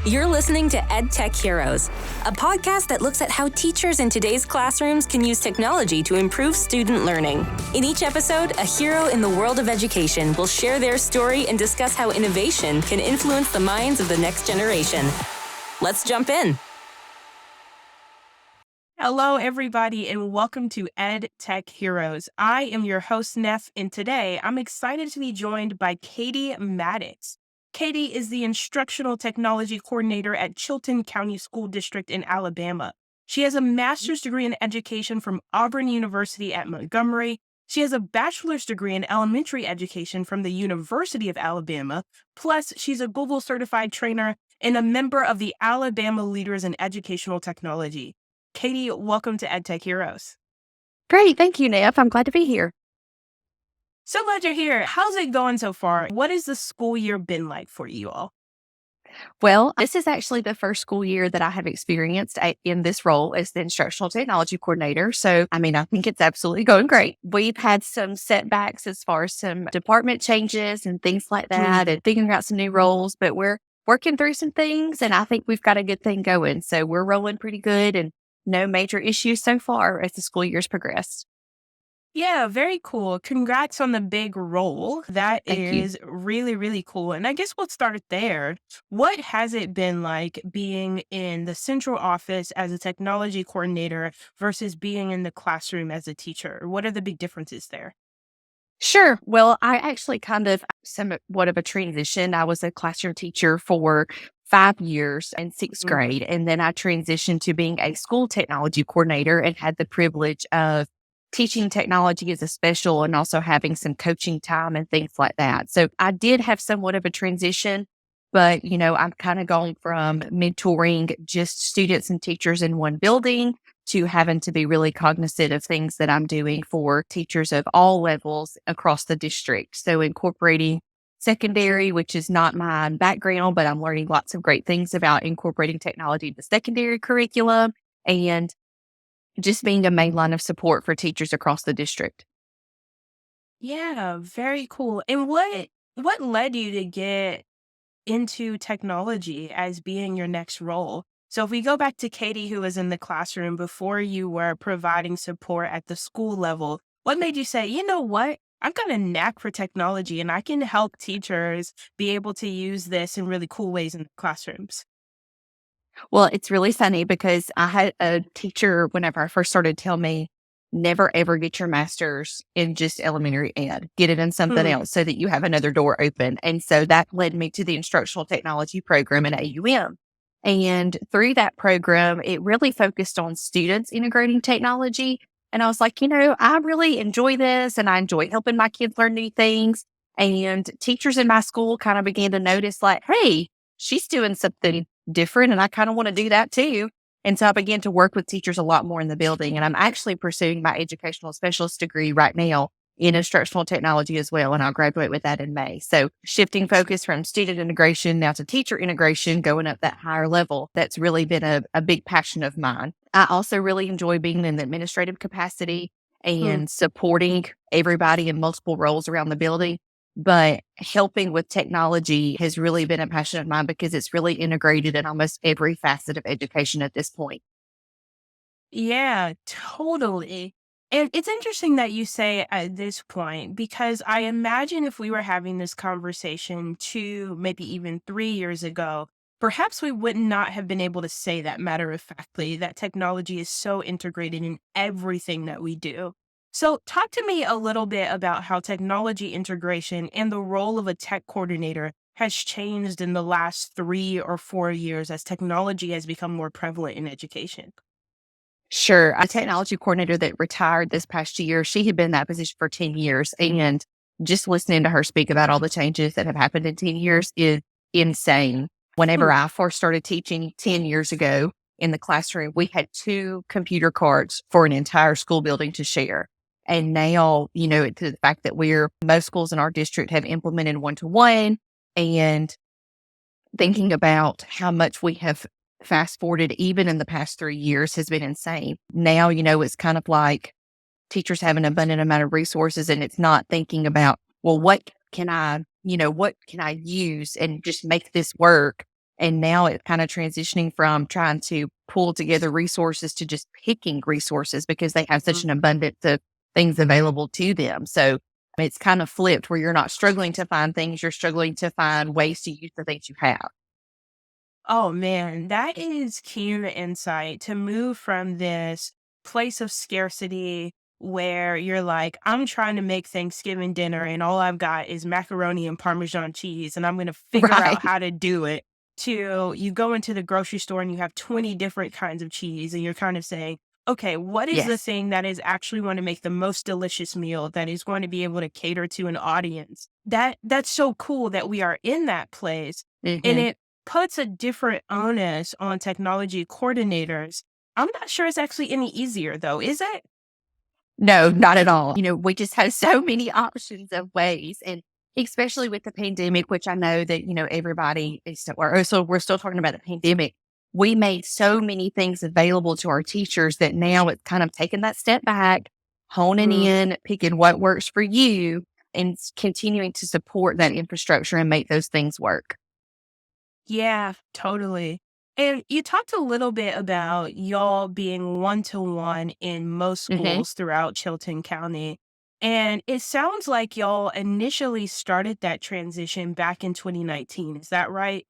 You're listening to EdTech Heroes, a podcast that looks at how teachers in today's classrooms can use technology to improve student learning. In each episode, a hero in the world of education will share their story and discuss how innovation can influence the minds of the next generation. Let's jump in. Hello, everybody, and welcome to EdTech Heroes. I am your host, Nef, and today I'm excited to be joined by Katie Maddox. Katie is the Instructional Technology Coordinator at Chilton County School District in Alabama. She has a master's degree in education from Auburn University at Montgomery. She has a bachelor's degree in elementary education from the University of Alabama. Plus, she's a Google certified trainer and a member of the Alabama Leaders in Educational Technology. Katie, welcome to EdTech Heroes. Great. Thank you, Nef. I'm glad to be here. So glad you're here. How's it going so far? What has the school year been like for you all? Well, this is actually the first school year that I have experienced in this role as the Instructional Technology Coordinator. So, I think it's absolutely going great. We've had some setbacks as far as some department changes and things like that and figuring out some new roles, but we're working through some things and I think we've got a good thing going. So we're rolling pretty good and no major issues so far as the school year's progressed. Yeah, very cool. Congrats on the big role. That Thank is you. really, really cool. And I guess we'll start there. What has it been like being in the central office as a technology coordinator versus being in the classroom as a teacher? What are the big differences there? Sure. Well, I actually kind of somewhat of a transition. I was a classroom teacher for 5 years in sixth Mm. grade. And then I transitioned to being a school technology coordinator and had the privilege of teaching technology as a special and also having some coaching time and things like that. So I did have somewhat of a transition, but I'm kind of going from mentoring just students and teachers in one building to having to be really cognizant of things that I'm doing for teachers of all levels across the district. So incorporating secondary, which is not my background, but I'm learning lots of great things about incorporating technology into secondary curriculum and just being a main line of support for teachers across the district. Yeah, very cool. And what led you to get into technology as being your next role? So if we go back to Katie, who was in the classroom before you were providing support at the school level, what made you say, you know what? I've got a knack for technology and I can help teachers be able to use this in really cool ways in the classrooms. Well, it's really funny because I had a teacher whenever I first started tell me, never ever get your master's in just elementary ed. Get it in something Hmm. else so that you have another door open. And so that led me to the instructional technology program at AUM. And through that program, it really focused on students integrating technology. And I was like, I really enjoy this and I enjoy helping my kids learn new things. And teachers in my school kind of began to notice like, hey, she's doing something different and I kind of want to do that too. And so I began to work with teachers a lot more in the building. And I'm actually pursuing my educational specialist degree right now in instructional technology as well. And I'll graduate with that in May. So shifting focus from student integration now to teacher integration, going up that higher level. That's really been a big passion of mine. I also really enjoy being in the administrative capacity Hmm. and supporting everybody in multiple roles around the building. But helping with technology has really been a passion of mine because it's really integrated in almost every facet of education at this point. Yeah, totally. And it's interesting that you say at this point, because I imagine if we were having this conversation 2, maybe even 3 years ago, perhaps we would not have been able to say that matter of factly, that technology is so integrated in everything that we do. So, talk to me a little bit about how technology integration and the role of a tech coordinator has changed in the last 3 or 4 years as technology has become more prevalent in education. Sure. A technology coordinator that retired this past year, she had been in that position for 10 years. And just listening to her speak about all the changes that have happened in 10 years is insane. Whenever Hmm. I first started teaching 10 years ago in the classroom, we had 2 computer cards for an entire school building to share. And now, to the fact that most schools in our district have implemented one-to-one and thinking about how much we have fast forwarded even in the past 3 years has been insane. Now, it's kind of like teachers have an abundant amount of resources and it's not thinking about, well, what can I use and just make this work? And now it's kind of transitioning from trying to pull together resources to just picking resources because they have such an abundance of things available to them. So it's kind of flipped where you're not struggling to find things, you're struggling to find ways to use the things you have. Oh man, that is keen insight to move from this place of scarcity where you're like, I'm trying to make Thanksgiving dinner and all I've got is macaroni and Parmesan cheese and I'm going to figure out Right. how to do it. To you go into the grocery store and you have 20 different kinds of cheese and you're kind of saying, okay, what is the Yes. thing that is actually going to make the most delicious meal that is going to be able to cater to an audience? That's so cool that we are in that place. And Hmm. it puts a different onus on technology coordinators. I'm not sure it's actually any easier though, is it? No, not at all. We just have so many options of ways. And especially with the pandemic, which I know that, everybody is still, so we're still talking about the pandemic. We made so many things available to our teachers that now it's kind of taking that step back, honing Mm, in, picking what works for you, and continuing to support that infrastructure and make those things work. yeah, totally. And you talked a little bit about y'all being one-to-one in most Hmm. schools throughout Chilton County. And it sounds like y'all initially started that transition back in 2019. Is that right?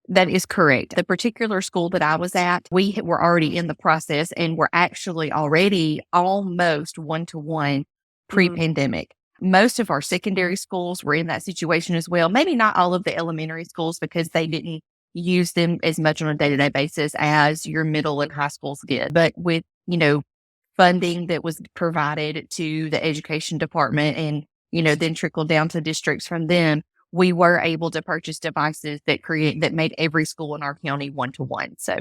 That is correct. The particular school that I was at, were already in the process and were actually already almost one to one pre Mm, pandemic. Most of our secondary schools were in that situation as well. Maybe not all of the elementary schools because they didn't use them as much on a day to day basis as your middle and high schools did. But with, funding that was provided to the education department and, then trickled down to districts from them, we were able to purchase devices that made every school in our county one to one. So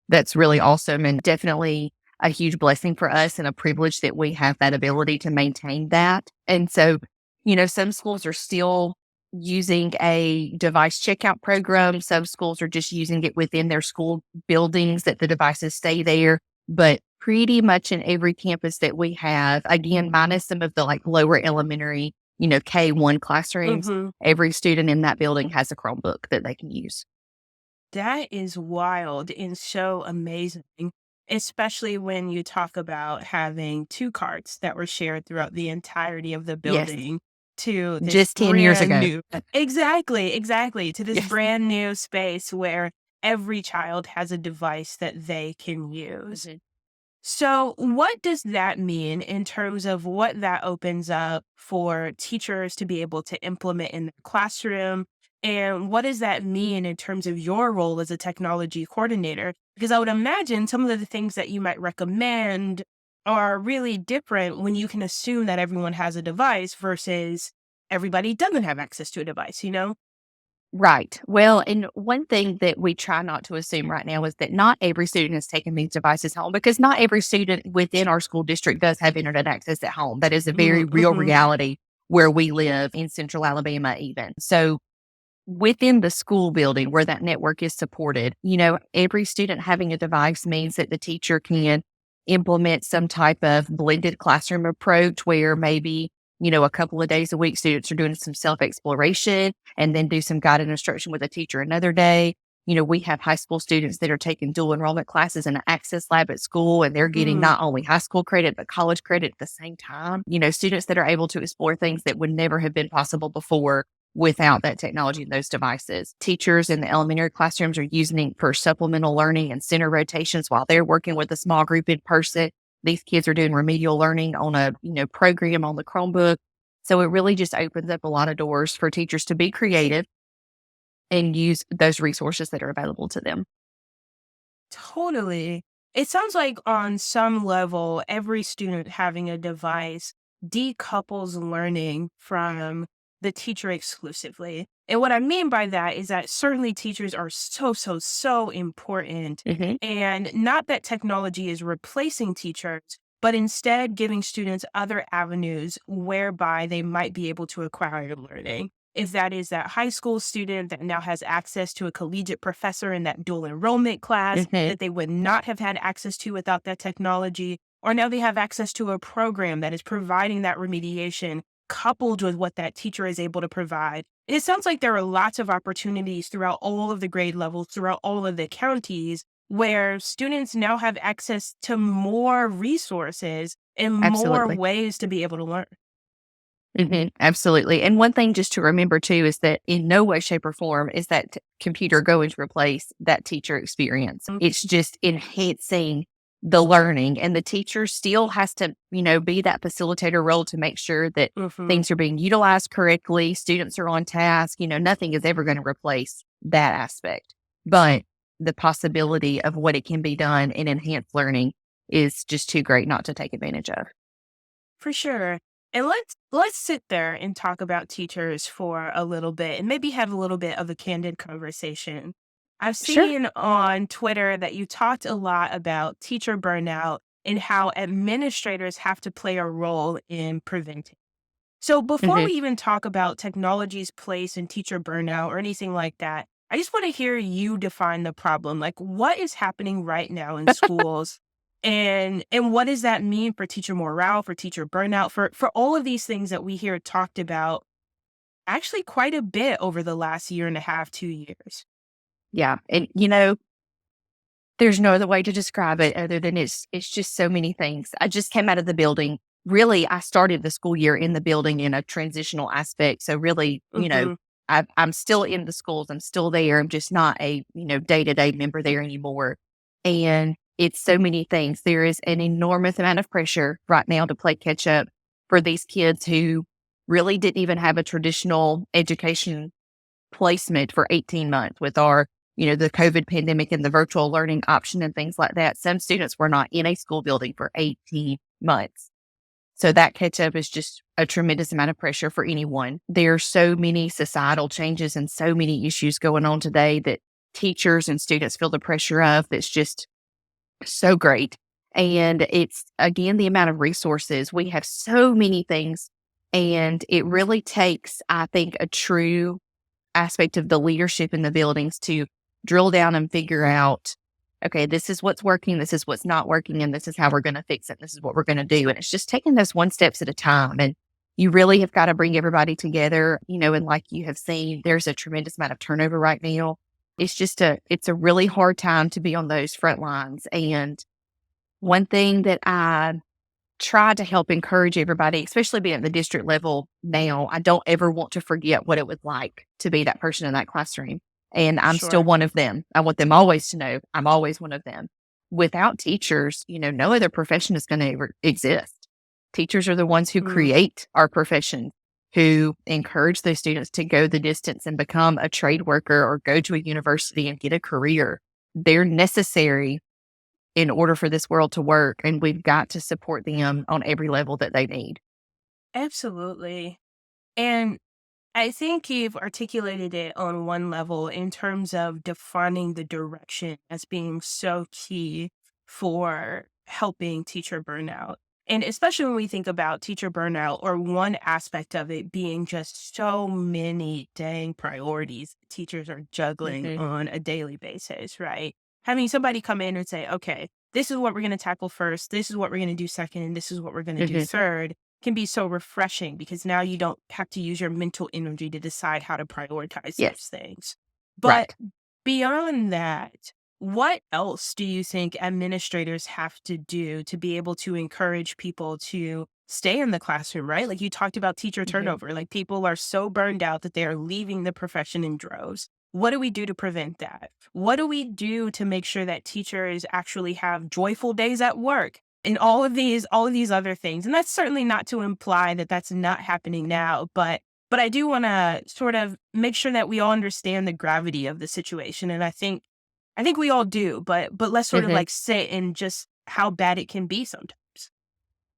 that's really awesome and definitely a huge blessing for us and a privilege that we have that ability to maintain that. And so, some schools are still using a device checkout program. Some schools are just using it within their school buildings that the devices stay there. But pretty much in every campus that we have, again, minus some of the like lower elementary, K1 classrooms, mhm. every student in that building has a Chromebook that they can use. That is wild and so amazing, especially when you talk about having two carts that were shared throughout the entirety of the Yes, building to this just 10 years brand ago. new exactly, to this Yes. brand new space where every child has a device that they can use. Mhm. So, what does that mean in terms of what that opens up for teachers to be able to implement in the classroom? And what does that mean in terms of your role as a technology coordinator? Because I would imagine some of the things that you might recommend are really different when you can assume that everyone has a device versus everybody doesn't have access to a device, you know? Right. Well, and one thing that we try not to assume right now is that not every student is taking these devices home because not every student within our school district does have internet access at home. That is a very real Mm-hmm. reality where we live in central Alabama, even. So, within the school building where that network is supported, every student having a device means that the teacher can implement some type of blended classroom approach where maybe, a couple of days a week, students are doing some self exploration and then do some guided instruction with a teacher another day. We have high school students that are taking dual enrollment classes in an access lab at school, and they're getting Mm, not only high school credit, but college credit at the same time. Students that are able to explore things that would never have been possible before without that technology and those devices. Teachers in the elementary classrooms are using it for supplemental learning and center rotations while they're working with a small group in person. These kids are doing remedial learning on a, program on the Chromebook. So it really just opens up a lot of doors for teachers to be creative and use those resources that are available to them. totally. It sounds like on some level, every student having a device decouples learning from the teacher exclusively. And what I mean by that is that certainly teachers are so important. Hmm. And not that technology is replacing teachers, but instead giving students other avenues whereby they might be able to acquire learning. If that is that high school student that now has access to a collegiate professor in that dual enrollment class Hmm. that they would not have had access to without that technology, or now they have access to a program that is providing that remediation coupled with what that teacher is able to provide. It sounds like there are lots of opportunities throughout all of the grade levels, throughout all of the counties, where students now have access to more resources and more Absolutely. ways to be able to learn. Absolutely. And one thing just to remember too is that in no way, shape, or form is that computer going to replace that teacher experience. Mm. It's just enhancing the learning, and the teacher still has to, be that facilitator role to make sure that Mhm. things are being utilized correctly, students are on task. Nothing is ever going to replace that aspect. But the possibility of what it can be done in enhanced learning is just too great not to take advantage of. For sure. And let's sit there and talk about teachers for a little bit and maybe have a little bit of a candid conversation. I've Sure. seen on Twitter that you talked a lot about teacher burnout and how administrators have to play a role in preventing. So before hmm we even talk about technology's place in teacher burnout or anything like that, I just want to hear you define the problem. Like what is happening right now in schools and what does that mean for teacher morale, for teacher burnout, for all of these things that we hear talked about actually quite a bit over the last year and a half, 2 years. Yeah. And, there's no other way to describe it other than it's just so many things. I just came out of the building. Really, I started the school year in the building in a transitional aspect. So really, Hmm. I'm still in the schools. I'm still there. I'm just not a, day-to-day member there anymore. And it's so many things. There is an enormous amount of pressure right now to play catch up for these kids who really didn't even have a traditional education placement for 18 months with our, the COVID pandemic and the virtual learning option and things like that. Some students were not in a school building for 18 months. So that catch up is just a tremendous amount of pressure for anyone. There are so many societal changes and so many issues going on today that teachers and students feel the pressure of that's just so great. And it's, again, the amount of resources. We have so many things. And it really takes, I think, a true aspect of the leadership in the buildings to drill down and figure out, okay, this is what's working, this is what's not working, and this is how we're going to fix it. This is what we're going to do. And it's just taking those one steps at a time. And you really have got to bring everybody together, and like you have seen, there's a tremendous amount of turnover right now. It's a really hard time to be on those front lines. And one thing that I try to help encourage everybody, especially being at the district level now, I don't ever want to forget what it was like to be that person in that classroom. And I'm still Sure. one of them. I want them always to know I'm always one of them. Without teachers, no other profession is going to ever exist. Teachers are the ones who Mm, create our profession, who encourage those students to go the distance and become a trade worker or go to a university and get a career. They're necessary in order for this world to work, and we've got to support them on every level that they need. absolutely. And I think you've articulated it on one level in terms of defining the direction as being so key for helping teacher burnout. And especially when we think about teacher burnout, or one aspect of it being just so many dang priorities teachers are juggling Mhm. on a daily basis, right? Having somebody come in and say, okay, this is what we're going to tackle first, this is what we're going to do second, and this is what we're going to do Mhm. third can be so refreshing because now you don't have to use your mental energy to decide how to prioritize those Yes. things. But Right. beyond that, what else do you think administrators have to do to be able to encourage people to stay in the classroom, right? Like you talked about teacher Mhm. turnover, like people are so burned out that they are leaving the profession in droves. What do we do to prevent that? What do we do to make sure that teachers actually have joyful days at work? And all of these other things. And that's certainly not to imply that that's not happening now, but I do want to sort of make sure that we all understand the gravity of the situation. And I think we all do, but let's sort of Mhm. like sit in just how bad it can be sometimes.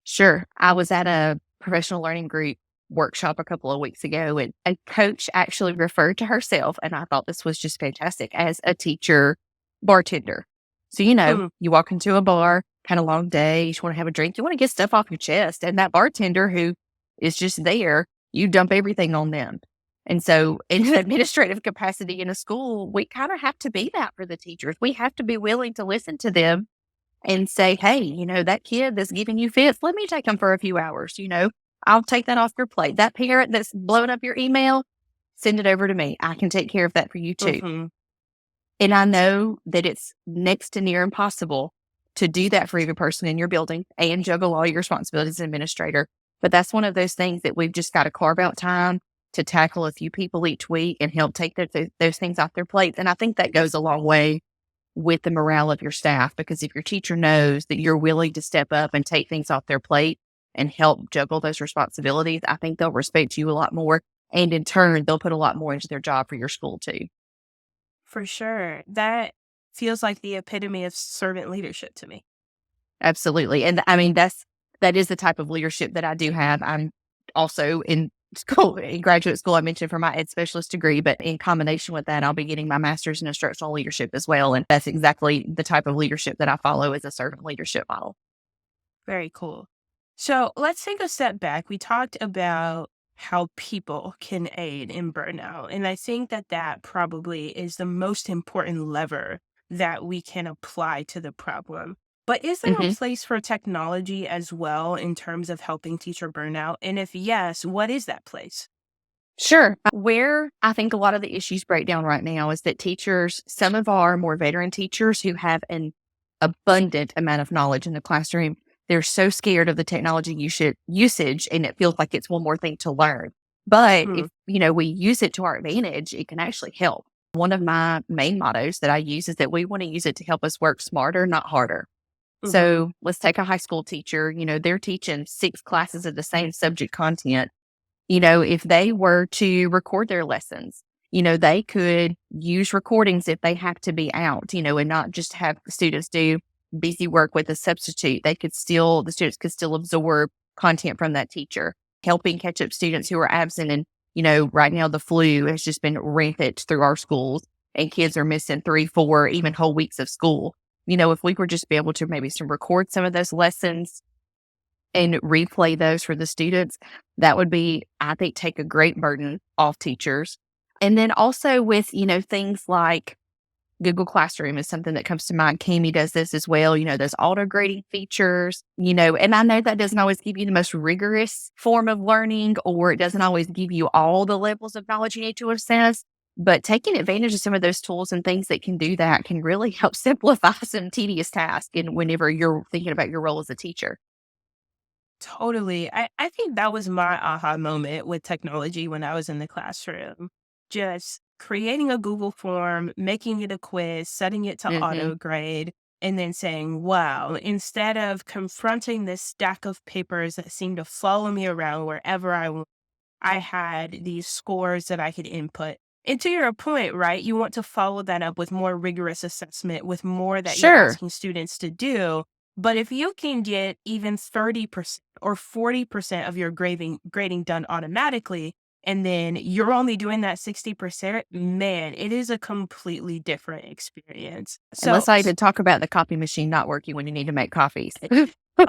Sure. I was at a professional learning group workshop a couple of weeks ago, and a coach actually referred to herself, and I thought this was just fantastic, as a teacher bartender. So, Mm, you walk into a bar, kind of long day, you just want to have a drink, you want to get stuff off your chest. And that bartender who is just there, you dump everything on them. And so, in an administrative capacity in a school, we kind of have to be that for the teachers. We have to be willing to listen to them and say, hey, that kid that's giving you fits, let me take them for a few hours. I'll take that off your plate. That parent that's blowing up your email, send it over to me. I can take care of that for you too. Mm-hmm. And I know that it's next to near impossible to do that for every person in your building and juggle all your responsibilities as an administrator. But that's one of those things that we've just got to carve out time to tackle a few people each week and help take those things off their plates. And I think that goes a long way with the morale of your staff, because if your teacher knows that you're willing to step up and take things off their plate and help juggle those responsibilities, I think they'll respect you a lot more. And in turn, they'll put a lot more into their job for your school too. For sure. That feels like the epitome of servant leadership to me. Absolutely. And I mean, that is the type of leadership that I do have. I'm also in graduate school, I mentioned for my ed specialist degree, but in combination with that, I'll be getting my master's in instructional leadership as well. And that's exactly the type of leadership that I follow as a servant leadership model. Very cool. So let's take a step back. We talked about how people can aid in burnout. And I think that probably is the most important lever that we can apply to the problem. But is there a place for technology as well in terms of helping teacher burnout? And if yes, what is that place? Sure. Where I think a lot of the issues break down right now is that teachers, some of our more veteran teachers who have an abundant amount of knowledge in the classroom, they're so scared of the technology usage, and it feels like it's one more thing to learn. But if, we use it to our advantage, it can actually help. One of my main mottos that I use is that we want to use it to help us work smarter, not harder. So let's take a high school teacher, they're teaching 6 classes of the same subject content. If they were to record their lessons, they could use recordings if they have to be out, and not just have students do busy work with a substitute. The students could still absorb content from that teacher, helping catch up students who are absent. And, right now the flu has just been rampant through our schools, and kids are missing 3, 4, even whole weeks of school. If we were just be able to maybe record some of those lessons and replay those for the students, that would be, I think, take a great burden off teachers. And then also with, things like Google Classroom is something that comes to mind. Kami does this as well, those auto grading features, and I know that doesn't always give you the most rigorous form of learning, or it doesn't always give you all the levels of knowledge you need to assess. But taking advantage of some of those tools and things that can do that can really help simplify some tedious tasks and whenever you're thinking about your role as a teacher. Totally. I think that was my aha moment with technology when I was in the classroom. Just creating a Google form, making it a quiz, setting it to auto grade, and then saying, wow, instead of confronting this stack of papers that seemed to follow me around wherever I went, I had these scores that I could input. And to your point, right, you want to follow that up with more rigorous assessment, with more that you're asking students to do. But if you can get even 30% or 40% of your grading done automatically, and then you're only doing that 60%, man, it is a completely different experience. And let's not even talk about the copy machine not working when you need to make copies.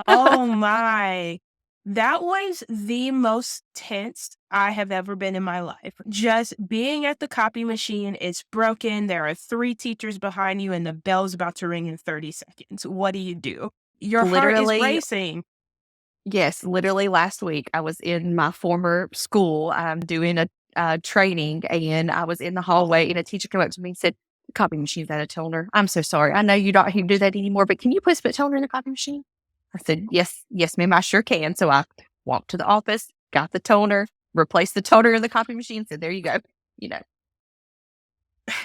Oh my. That was the most tense I have ever been in my life. Just being at the copy machine, it's broken. There are 3 teachers behind you and the bell's about to ring in 30 seconds. What do you do? Your heart is racing. Yes, literally last week, I was in my former school doing a training, and I was in the hallway, and a teacher came up to me and said, "The copy machine's out of toner. I'm so sorry. I know you don't do that anymore, but can you please put toner in the copy machine?" I said, yes, ma'am, I sure can. So I walked to the office, got the toner, replaced the toner in the copy machine, said, there you go,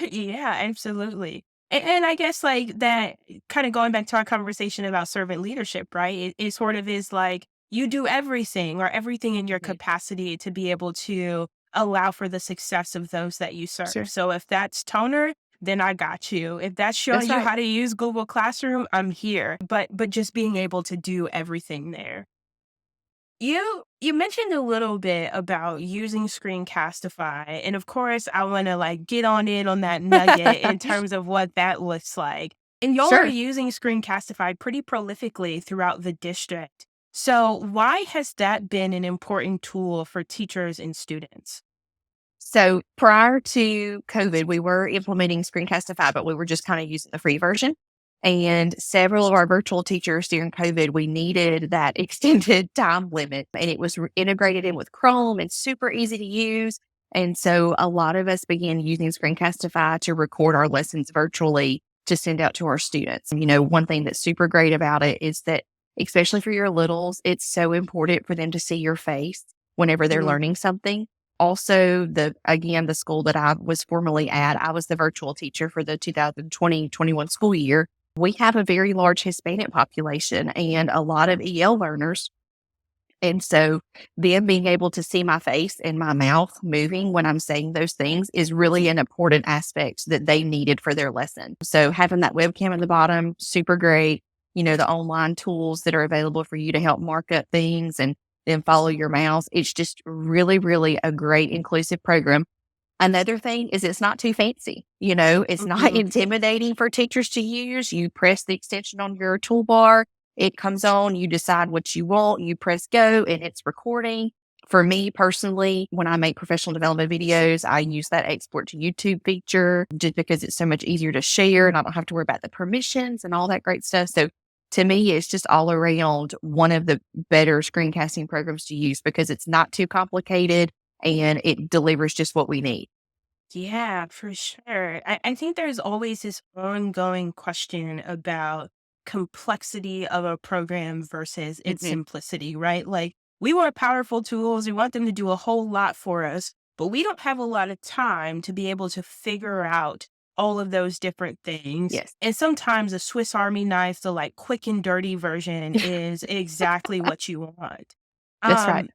Yeah, absolutely. And I guess like that, kind of going back to our conversation about servant leadership, right? It sort of is like you do everything or everything in your capacity to be able to allow for the success of those that you serve. Sure. So if that's toner, then I got you. If that's showing you how to use Google Classroom, I'm here. But just being able to do everything there. You mentioned a little bit about using Screencastify, and of course, I want to get on in on that nugget in terms of what that looks like. And y'all are using Screencastify pretty prolifically throughout the district. So why has that been an important tool for teachers and students? So prior to COVID, we were implementing Screencastify, but we were just kind of using the free version. And several of our virtual teachers during COVID, we needed that extended time limit, and it was integrated in with Chrome and super easy to use. And so a lot of us began using Screencastify to record our lessons virtually to send out to our students. One thing that's super great about it is that, especially for your littles, it's so important for them to see your face whenever they're Mhm. learning something. Also, the school that I was formerly at, I was the virtual teacher for the 2020-21 school year. We have a very large Hispanic population and a lot of EL learners. And so them being able to see my face and my mouth moving when I'm saying those things is really an important aspect that they needed for their lesson. So having that webcam at the bottom, super great. The online tools that are available for you to help mark up things and then follow your mouse. It's just really, really a great inclusive program. Another thing is it's not too fancy. It's not Mhm. intimidating for teachers to use. You press the extension on your toolbar, it comes on, you decide what you want, you press go, and it's recording. For me personally, when I make professional development videos, I use that export to YouTube feature just because it's so much easier to share and I don't have to worry about the permissions and all that great stuff. So to me, it's just all around one of the better screencasting programs to use because it's not too complicated and it delivers just what we need. Yeah, for sure. I think there's always this ongoing question about complexity of a program versus its Mhm. simplicity, right? Like, we want powerful tools, we want them to do a whole lot for us, but we don't have a lot of time to be able to figure out all of those different things. Yes, And sometimes a Swiss Army knife, the like quick and dirty version, is exactly what you want. that's right. Um,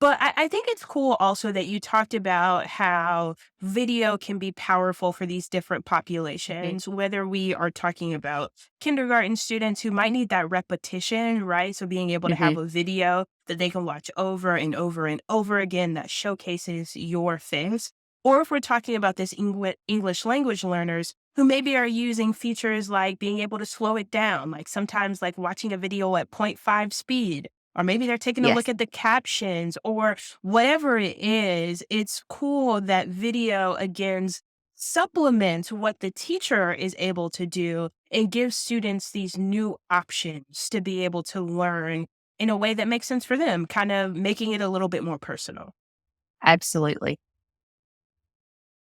but I think it's cool also that you talked about how video can be powerful for these different Mhm. populations, whether we are talking about kindergarten students who might need that repetition, right? So being able to have Mhm. a video that they can watch over and over and over again that showcases your face. Or if we're talking about this English language learners who maybe are using features like being able to slow it down, like sometimes like watching a video at 0.5 speed, or maybe they're taking a look Yes, at the captions or whatever it is. It's cool that video again supplements what the teacher is able to do and gives students these new options to be able to learn in a way that makes sense for them, kind of making it a little bit more personal. absolutely.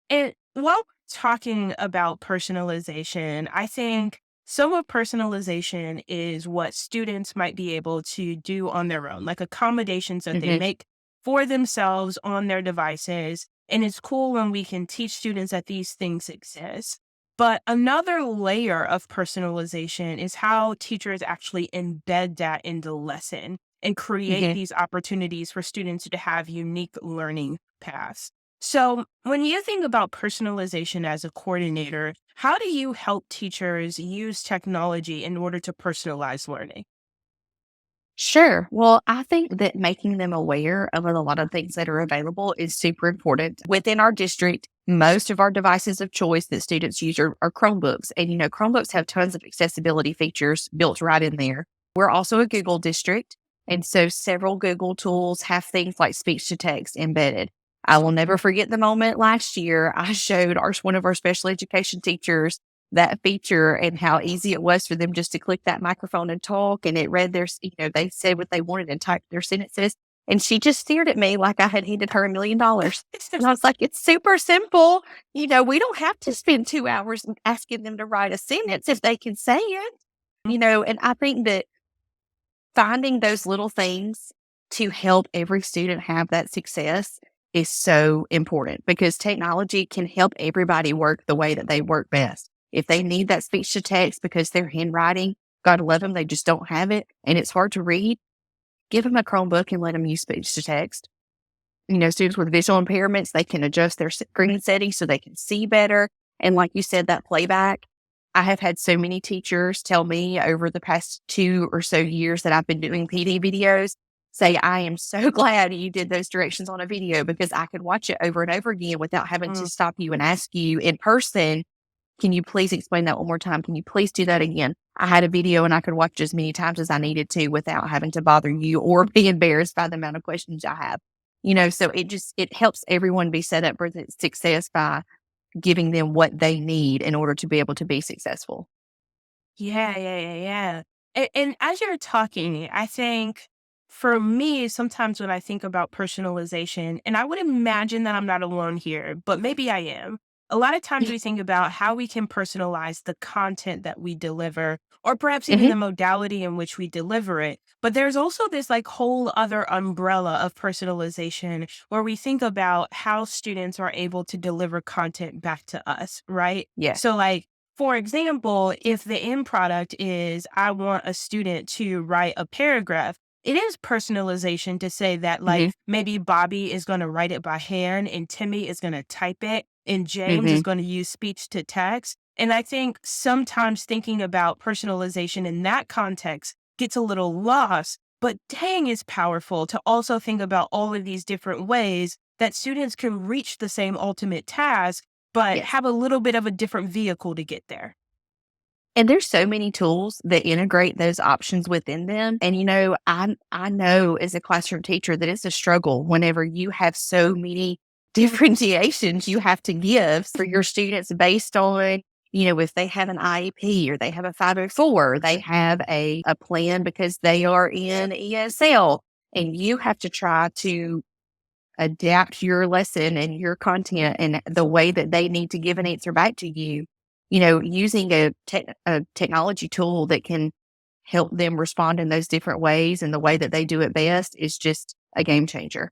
And while talking about personalization, I think some of personalization is what students might be able to do on their own, like accommodations that they Mhm. make for themselves on their devices. And it's cool when we can teach students that these things exist. But another layer of personalization is how teachers actually embed that in the lesson and create Mhm. these opportunities for students to have unique learning paths. So, when you think about personalization as a coordinator, how do you help teachers use technology in order to personalize learning? Sure. Well, I think that making them aware of a lot of things that are available is super important. Within our district, most of our devices of choice that students use are Chromebooks. And, Chromebooks have tons of accessibility features built right in there. We're also a Google district. And so several Google tools have things like speech to text embedded. I will never forget the moment last year I showed one of our special education teachers that feature and how easy it was for them just to click that microphone and talk. And it read they said what they wanted and typed their sentences. And she just stared at me like I had handed her $1 million. And I was like, it's super simple. We don't have to spend 2 hours asking them to write a sentence if they can say it. And I think that finding those little things to help every student have that success is so important because technology can help everybody work the way that they work best. If they need that speech to text because their handwriting, God love them, they just don't have it and it's hard to read, give them a Chromebook and let them use speech to text. Students with visual impairments, they can adjust their screen settings so they can see better. And like you said, that playback, I have had so many teachers tell me over the past 2 or so years that I've been doing PD videos, say, I am so glad you did those directions on a video because I could watch it over and over again without having to Mm, stop you and ask you in person, can you please explain that one more time? Can you please do that again? I had a video and I could watch as many times as I needed to without having to bother you or be embarrassed by the amount of questions I have. So it helps everyone be set up for the success by giving them what they need in order to be able to be successful. yeah. And as you're talking, I think for me, sometimes when I think about personalization, and I would imagine that I'm not alone here, but maybe I am. A lot of times we think about how we can personalize the content that we deliver, or perhaps even Hmm. the modality in which we deliver it. But there's also this like whole other umbrella of personalization where we think about how students are able to deliver content back to us, right? Yes. So, like, for example, if the end product is I want a student to write a paragraph, it is personalization to say that, like, Hmm. maybe Bobby is going to write it by hand and Timmy is going to type it and James Hmm. is going to use speech to text. And I think sometimes thinking about personalization in that context gets a little lost, but dang, it's powerful to also think about all of these different ways that students can reach the same ultimate task, but Yes. have a little bit of a different vehicle to get there. And there's so many tools that integrate those options within them. And, I know as a classroom teacher that it's a struggle whenever you have so many differentiations you have to give for your students based on, if they have an IEP or they have a 504, they have a plan because they are in ESL. And you have to try to adapt your lesson and your content and the way that they need to give an answer back to you, using a technology tool that can help them respond in those different ways and the way that they do it best is just a game changer.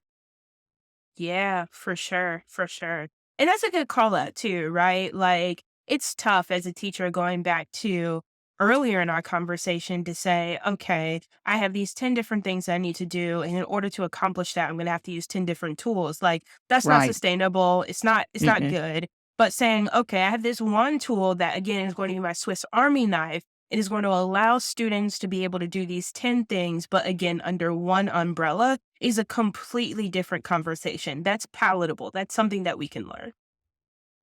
Yeah, for sure, for sure. And that's a good call out too, right? Like, it's tough as a teacher going back to earlier in our conversation to say, okay, I have these 10 different things I need to do. And in order to accomplish that, I'm going to have to use 10 different tools. Like, that's not Right. sustainable. It's not Mm-mm. good. But saying, okay, I have this one tool that again is going to be my Swiss Army knife. It is going to allow students to be able to do these 10 things, but again, under one umbrella is a completely different conversation. That's palatable. That's something that we can learn.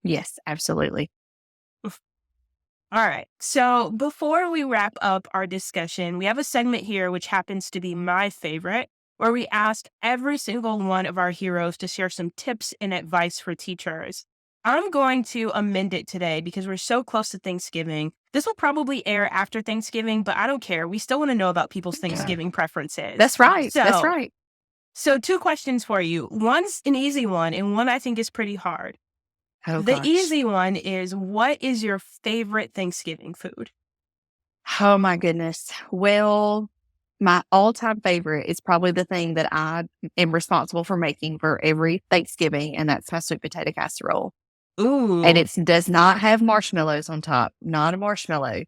Yes, absolutely. Oof. All right. So before we wrap up our discussion, we have a segment here, which happens to be my favorite, where we ask every single one of our heroes to share some tips and advice for teachers. I'm going to amend it today because we're so close to Thanksgiving. This will probably air after Thanksgiving, but I don't care. We still want to know about people's Thanksgiving preferences. That's right. That's So, right. so two questions for you. One's an easy one, and one I think is pretty hard. Oh The gosh. easy one is, what is your favorite Thanksgiving food? Oh my goodness. Well, my all-time favorite is probably the thing that I am responsible for making for every Thanksgiving, and that's my sweet potato casserole. And Ooh, it does not have marshmallows on top, not a marshmallow.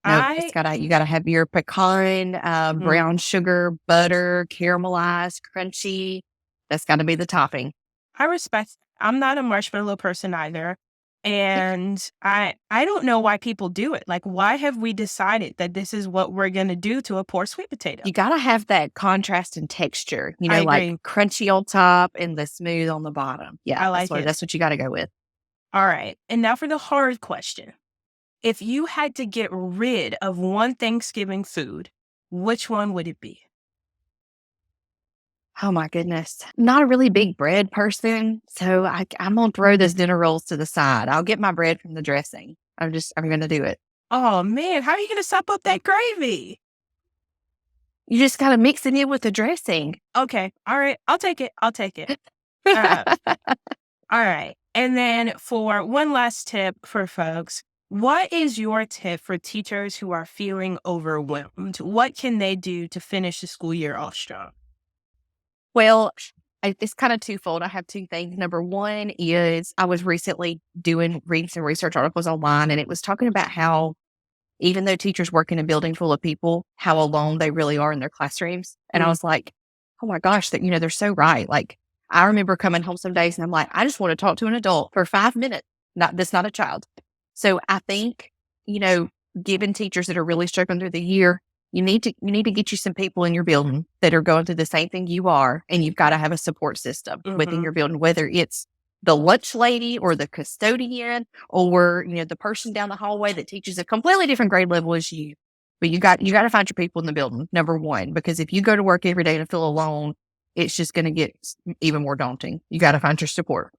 Nope, I you gotta have your pecan, mm, brown sugar, butter, caramelized, crunchy. That's gotta be the topping. I respect. I'm not a marshmallow person either, and I don't know why people do it. Like, why have we decided that this is what we're gonna do to a poor sweet potato? You gotta have that contrast and texture, I like agree. crunchy on top and the smooth on the bottom. Yeah, I like it. that's what you gotta go with. All right, and now for the hard question. If you had to get rid of one Thanksgiving food, which one would it be? Oh my goodness. Not a really big bread person, so I'm gonna throw those dinner rolls to the side. I'll get my bread from the dressing. I'm gonna do it. Oh man, how are you gonna sop up that gravy? You just gotta mix it in with the dressing. Okay, all right, I'll take it. I'll take it. Uh, all right, and then for one last tip for folks, what is your tip for teachers who are feeling overwhelmed? What can they do to finish the school year off strong? Well, it's kind of twofold. I have two things. Number one is I was recently reading some research articles online, and it was talking about how even though teachers work in a building full of people, how alone they really are in their classrooms. And I Mm, was like, oh my gosh, that they're so right. Like I remember coming home some days and I'm like, I just want to talk to an adult for 5 minutes. Not a child. So I think, given teachers that are really struggling through the year, you need to get you some people in your building that are going through the same thing you are, and you've got to have a support system within mhm. your building, whether it's the lunch lady or the custodian or the person down the hallway that teaches a completely different grade level as you. But you got to find your people in the building, number one, because if you go to work every day and feel alone, it's just going to get even more daunting. You got to find your support.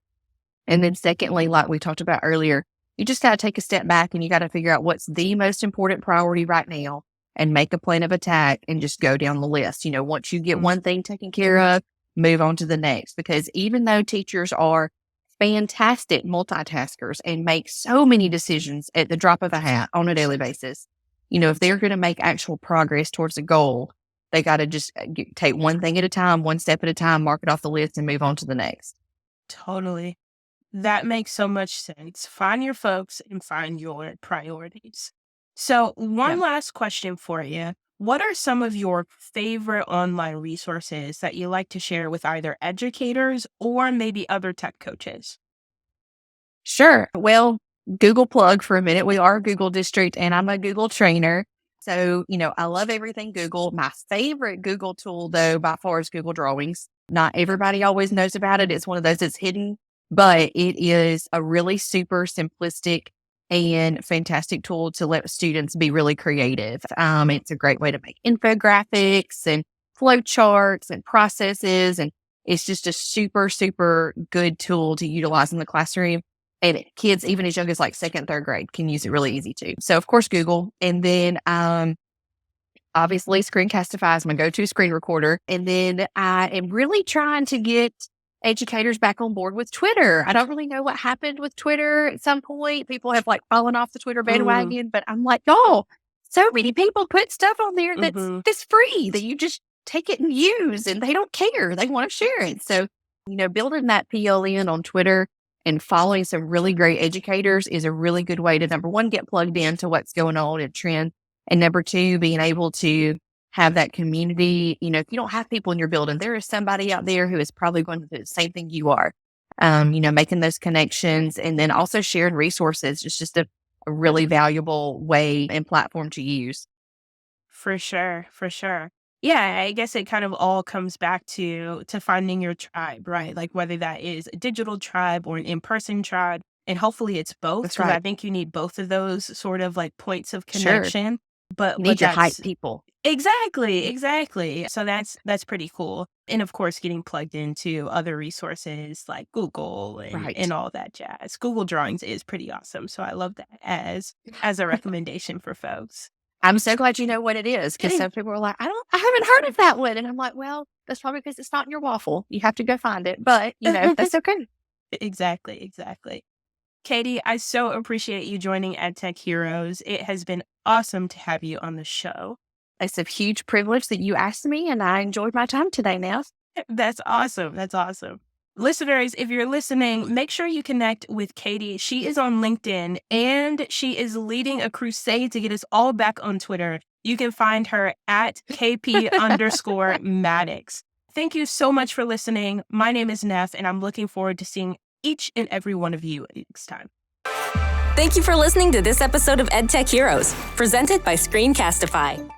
And then secondly, like we talked about earlier, you just got to take a step back and you got to figure out what's the most important priority right now. and make a plan of attack and just go down the list. Once you get one thing taken care of, move on to the next. Because even though teachers are fantastic multitaskers and make so many decisions at the drop of a hat on a daily basis, if they're going to make actual progress towards a goal, they got to just take one thing at a time, one step at a time, mark it off the list and move on to the next. Totally. That makes so much sense. Find your folks and find your priorities. So one last question for you. What are some of your favorite online resources that you like to share with either educators or maybe other tech coaches? Sure. Well, Google plug for a minute. We are a Google district and I'm a Google trainer. So, I love everything Google. My favorite Google tool, though, by far is Google Drawings. Not everybody always knows about it. It's one of those that's hidden, but it is a really super simplistic and fantastic tool to let students be really creative. It's a great way to make infographics and flow charts and processes. And it's just a super, super good tool to utilize in the classroom. And kids, even as young as like second, third grade, can use it really easy too. So, of course, Google. And then obviously, Screencastify is my go-to screen recorder. And then I am really trying to get educators back on board with Twitter. I don't really know what happened with Twitter at some point. People have like fallen off the Twitter bandwagon, but I'm like, y'all, so many people put stuff on there that's free that you just take it and use, and they don't care. They want to share it. So, building that PLN on Twitter and following some really great educators is a really good way to, number one, get plugged into what's going on and trend. And number two, being able to have that community. If you don't have people in your building, there is somebody out there who is probably going to do the same thing you are. Making those connections and then also sharing resources. It's just a really valuable way and platform to use. For sure. Yeah, I guess it kind of all comes back to finding your tribe, right? Like whether that is a digital tribe or an in-person tribe. And hopefully it's both. That's Because right. I think you need both of those sort of like points of connection. You need to hype people. Exactly. So that's pretty cool. And of course, getting plugged into other resources like Google and all that jazz. Google Drawings is pretty awesome. So I love that as a recommendation for folks. I'm so glad you know what it is, because some people are like, I haven't heard of that one. And I'm like, well, that's probably because it's not in your waffle. You have to go find it. But, that's okay. Exactly. Katie, I so appreciate you joining EdTech Heroes. It has been awesome to have you on the show. It's a huge privilege that you asked me, and I enjoyed my time today, Nef. That's awesome. Listeners, if you're listening, make sure you connect with Katie. She is on LinkedIn, and she is leading a crusade to get us all back on Twitter. You can find her at KP_Maddox. Thank you so much for listening. My name is Nef, and I'm looking forward to seeing each and every one of you next time. Thank you for listening to this episode of EdTech Heroes, presented by Screencastify.